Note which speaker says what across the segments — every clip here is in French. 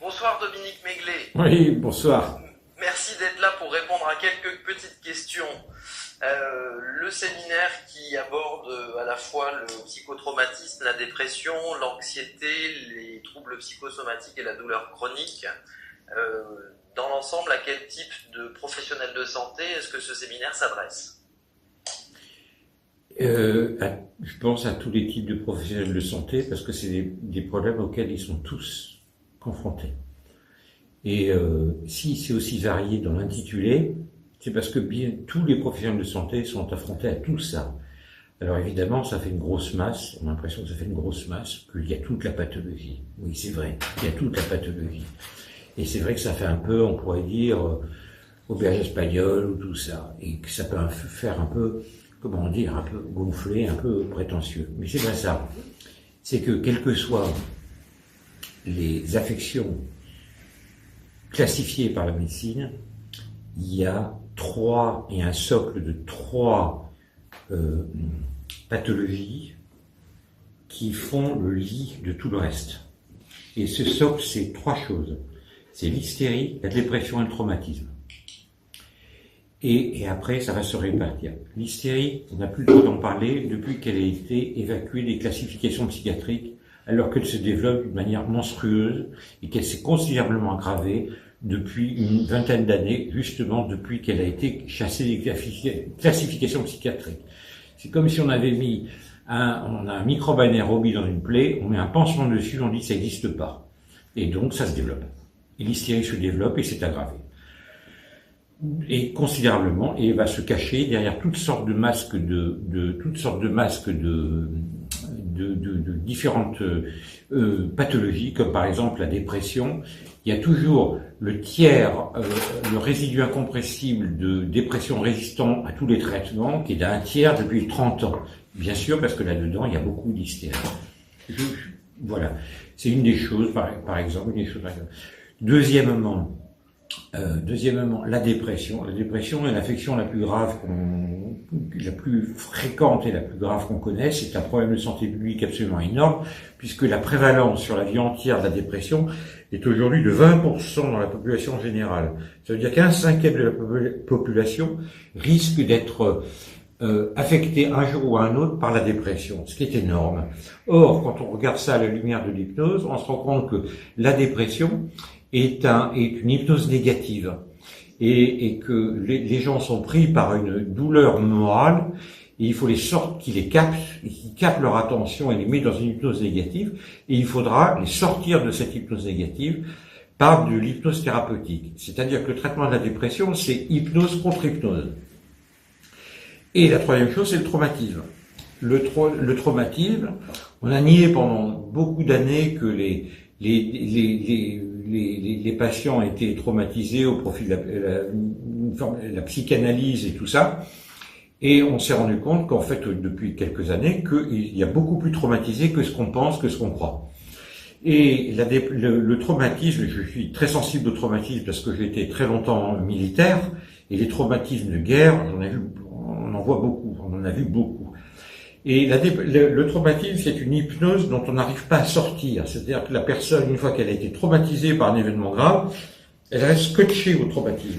Speaker 1: Bonsoir Dominique Méglet.
Speaker 2: Oui, bonsoir.
Speaker 1: Merci d'être là pour répondre à quelques petites questions. Le séminaire qui aborde à la fois le psychotraumatisme, la dépression, l'anxiété, les troubles psychosomatiques et la douleur chronique. Dans l'ensemble, à quel type de professionnels de santé est-ce que ce séminaire s'adresse ?
Speaker 2: Je pense à tous les types de professionnels de santé parce que c'est des problèmes auxquels ils sont tous confrontés. Et si c'est aussi varié dans l'intitulé, c'est parce que bien tous les professionnels de santé sont affrontés à tout ça. Alors évidemment, ça fait une grosse masse, on a l'impression que ça fait une grosse masse, qu'il y a toute la pathologie. Oui, c'est vrai, il y a toute la pathologie. Et c'est vrai que ça fait un peu, on pourrait dire, auberge espagnole ou tout ça. Et que ça peut faire un peu, comment dire, un peu gonflé, un peu prétentieux. Mais c'est pas ça. C'est que, quelles que soient les affections classifiées par la médecine, il y a un socle de trois pathologies qui font le lit de tout le reste. Et ce socle, c'est trois choses. C'est l'hystérie, la dépression et le traumatisme. Et après, ça va se répartir. L'hystérie, on n'a plus le droit d'en parler depuis qu'elle a été évacuée des classifications psychiatriques, alors qu'elle se développe d'une manière monstrueuse et qu'elle s'est considérablement aggravée depuis une vingtaine d'années, justement depuis qu'elle a été chassée des classifications psychiatriques. C'est comme si on avait mis on a un microbe anaérobie dans une plaie, on met un pansement dessus, on dit que ça n'existe pas. Et donc, ça se développe. Et l'hystérie se développe et s'est aggravée. Et considérablement, et va se cacher derrière toutes sortes de masques de différentes pathologies, comme par exemple la dépression. Il y a toujours le tiers, le résidu incompressible de dépression résistant à tous les traitements, qui est d'un tiers depuis 30 ans. Bien sûr, parce que là-dedans, il y a beaucoup d'hystérie. Voilà. C'est une des choses, par exemple, une des choses. Deuxièmement, la dépression. La dépression est l'affection la plus grave la plus fréquente et la plus grave qu'on connaisse. C'est un problème de santé publique absolument énorme, puisque la prévalence sur la vie entière de la dépression est aujourd'hui de 20% dans la population générale. Ça veut dire qu'un cinquième de la population risque d'être affecté un jour ou un autre par la dépression, ce qui est énorme. Or, quand on regarde ça à la lumière de l'hypnose, on se rend compte que la dépression est une hypnose négative et que les gens sont pris par une douleur morale et il faut qu'ils les captent, qu'ils captent leur attention et les mettent dans une hypnose négative et il faudra les sortir de cette hypnose négative par de l'hypnose thérapeutique. C'est-à-dire que le traitement de la dépression, c'est hypnose contre hypnose. Et la troisième chose, c'est le traumatisme. Le traumatisme, on a nié pendant beaucoup d'années que les patients étaient traumatisés au profit de la psychanalyse et tout ça. Et on s'est rendu compte qu'en fait, depuis quelques années, qu'il y a beaucoup plus traumatisé que ce qu'on pense, que ce qu'on croit. Et le traumatisme, je suis très sensible au traumatisme parce que j'ai été très longtemps militaire, et les traumatismes de guerre, on en voit beaucoup, on en a vu beaucoup. Et le traumatisme, c'est une hypnose dont on n'arrive pas à sortir. C'est-à-dire que la personne, une fois qu'elle a été traumatisée par un événement grave, elle reste scotchée au traumatisme.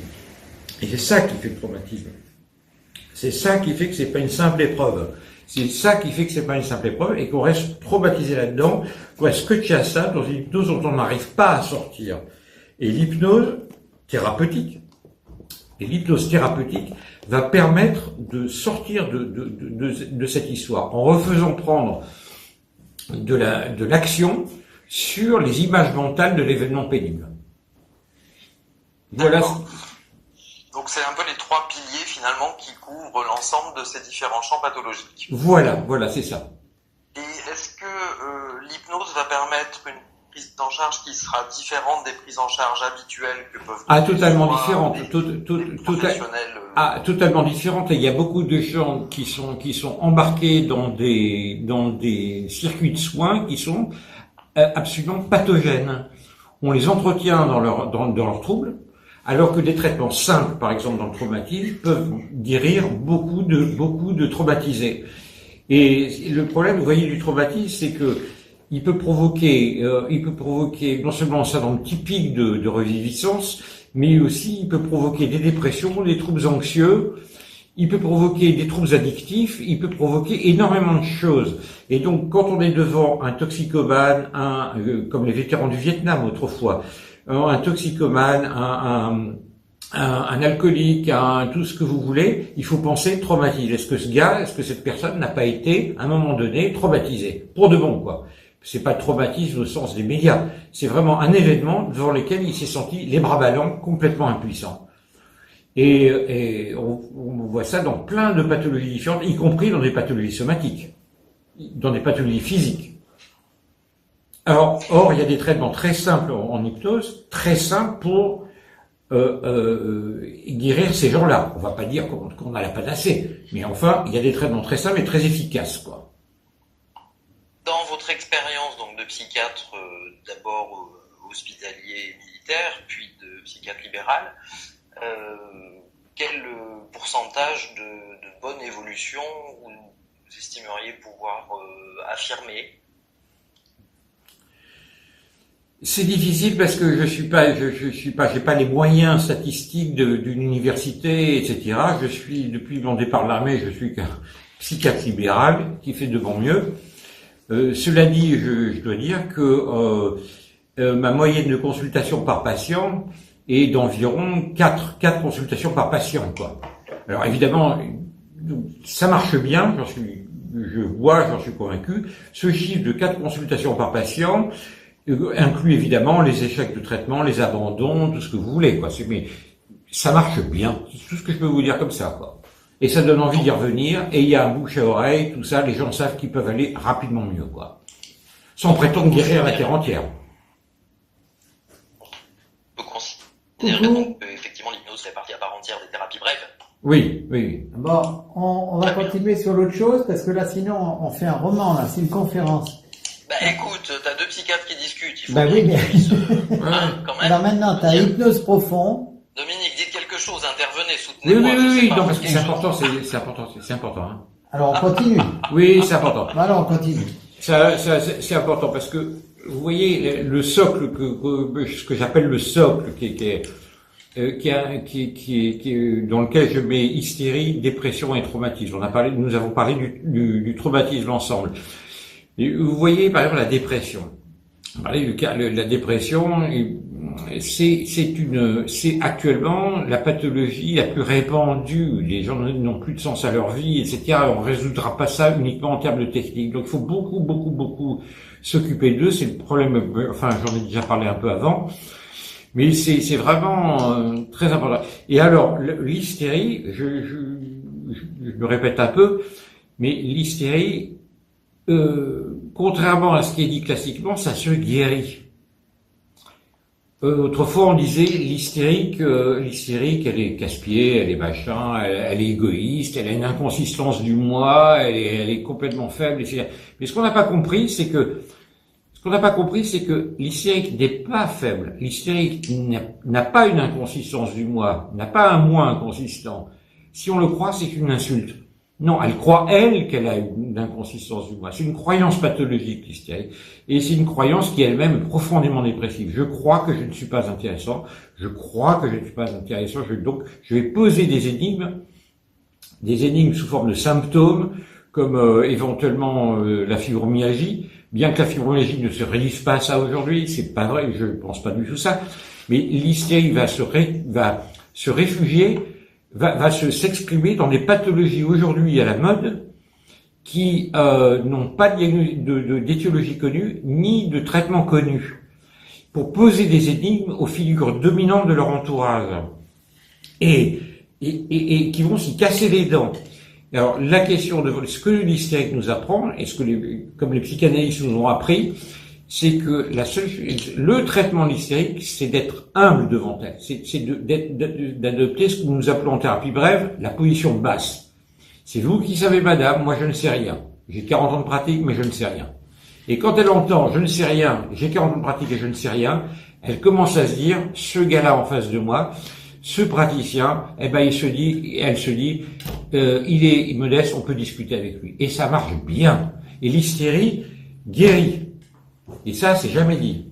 Speaker 2: Et c'est ça qui fait le traumatisme. C'est ça qui fait que c'est pas une simple épreuve. C'est ça qui fait que c'est pas une simple épreuve et qu'on reste traumatisé là-dedans, qu'on reste scotché à ça dans une hypnose dont on n'arrive pas à sortir. Et l'hypnose thérapeutique, va permettre de sortir de cette histoire en refaisant prendre de l'action sur les images mentales de l'événement pénible. Voilà.
Speaker 1: Donc c'est un peu les trois piliers finalement qui couvrent l'ensemble de ces différents champs pathologiques.
Speaker 2: Voilà, c'est ça.
Speaker 1: Et est-ce que l'hypnose va permettre une prise en charge qui sera différente des prises en charge habituelles que peuvent
Speaker 2: totalement différente, totalement différente. Et il y a beaucoup de gens qui sont embarqués dans des circuits de soins qui sont absolument pathogènes. On les entretient dans leurs troubles, alors que des traitements simples, par exemple dans le traumatisme, peuvent guérir beaucoup de traumatisés. Et le problème, vous voyez, du traumatisme, c'est que il peut provoquer non seulement un syndrome typique de reviviscence, mais aussi il peut provoquer des dépressions, des troubles anxieux, il peut provoquer des troubles addictifs, il peut provoquer énormément de choses. Et donc, quand on est devant un toxicomane, comme les vétérans du Vietnam autrefois, un toxicomane, un alcoolique, tout ce que vous voulez, il faut penser traumatisme. Est-ce que cette personne n'a pas été, à un moment donné, traumatisée? Pour de bon, quoi. C'est pas le traumatisme au sens des médias. C'est vraiment un événement devant lequel il s'est senti les bras ballants, complètement impuissant. Et on voit ça dans plein de pathologies différentes, y compris dans des pathologies somatiques, dans des pathologies physiques. Or, il y a des traitements très simples en hypnose, très simples pour guérir ces gens-là. On va pas dire qu'on a la panacée, mais enfin, il y a des traitements très simples et très efficaces, quoi.
Speaker 1: Dans votre expérience donc de psychiatre, d'abord hospitalier et militaire, puis de psychiatre libéral, quel pourcentage de bonne évolution vous estimeriez pouvoir affirmer?
Speaker 2: C'est difficile parce que j'ai pas les moyens statistiques d'une université, etc. Depuis mon départ de l'armée, je suis qu'un psychiatre libéral qui fait de bon mieux. Cela dit, je dois dire que ma moyenne de consultation par patient est d'environ 4 consultations par patient, quoi. Alors évidemment, ça marche bien, j'en suis convaincu. Ce chiffre de 4 consultations par patient inclut évidemment les échecs de traitement, les abandons, tout ce que vous voulez, quoi. Mais ça marche bien, c'est tout ce que je peux vous dire comme ça, quoi. Et ça donne envie d'y revenir, et il y a un bouche à oreille, tout ça, les gens savent qu'ils peuvent aller rapidement mieux, quoi. Sans prétendre guérir la terre entière.
Speaker 1: On peut considérer donc effectivement l'hypnose fait partie à part entière des thérapies brèves.
Speaker 2: Oui.
Speaker 3: Bon, on va continuer sur l'autre chose, parce que là, sinon, on fait un roman, là, c'est une conférence.
Speaker 1: Bah écoute, t'as 2 psychiatres qui discutent, il faut
Speaker 3: oui, mais...
Speaker 1: quand même.
Speaker 3: Alors maintenant, t'as hypnose profond.
Speaker 1: Dominique, dites quelque chose, intervenez, soutenez-moi.
Speaker 2: Oui, non, parce que c'est important, hein.
Speaker 3: Alors on continue.
Speaker 2: Oui, c'est important.
Speaker 3: Alors on continue.
Speaker 2: C'est important parce que, vous voyez, le socle ce que j'appelle le socle, dans lequel je mets hystérie, dépression et traumatisme. Nous avons parlé du traumatisme ensemble. Et vous voyez, par exemple, la dépression. La dépression, c'est actuellement la pathologie la plus répandue. Les gens n'ont plus de sens à leur vie, etc. On résoudra pas ça uniquement en termes de technique. Donc, il faut beaucoup s'occuper d'eux. C'est le problème. Enfin, j'en ai déjà parlé un peu avant, mais c'est vraiment très important. Et alors, l'hystérie, je me répète un peu, mais l'hystérie, contrairement à ce qui est dit classiquement, ça se guérit. Autrefois, on disait l'hystérique, elle est casse-pied, elle est machin, elle est égoïste, elle a une inconsistance du moi, elle est complètement faible, etc. Mais ce qu'on n'a pas compris, c'est que l'hystérique n'est pas faible. L'hystérique n'a pas une inconsistance du moi, n'a pas un moi inconsistant. Si on le croit, c'est une insulte. Non, elle croit, qu'elle a une inconsistance du moi. C'est une croyance pathologique, l'hystérie. Et c'est une croyance qui elle-même est profondément dépressive. Je crois que je ne suis pas intéressant. Donc, je vais poser des énigmes sous forme de symptômes, comme éventuellement la fibromyalgie. Bien que la fibromyalgie ne se réduise pas à ça aujourd'hui, c'est pas vrai, je ne pense pas du tout ça. Mais l'hystérie va se réfugier, va s'exprimer dans des pathologies aujourd'hui à la mode qui n'ont pas d'étiologie connue ni de traitement connu, pour poser des énigmes aux figures dominantes de leur entourage et qui vont s'y casser les dents. Alors la question de ce que l'hystérique nous apprend et comme les psychanalystes nous ont appris, c'est que le traitement de l'hystérique, c'est d'être humble devant elle. C'est d'adopter ce que nous appelons en thérapie brève la position basse. C'est vous qui savez, madame, moi je ne sais rien. J'ai 40 ans de pratique, mais je ne sais rien. Et quand elle entend je ne sais rien, j'ai 40 ans de pratique et je ne sais rien, elle commence à se dire, ce gars-là en face de moi, ce praticien, elle se dit, il est modeste, on peut discuter avec lui. Et ça marche bien. Et l'hystérie guérit. Et ça, c'est jamais dit.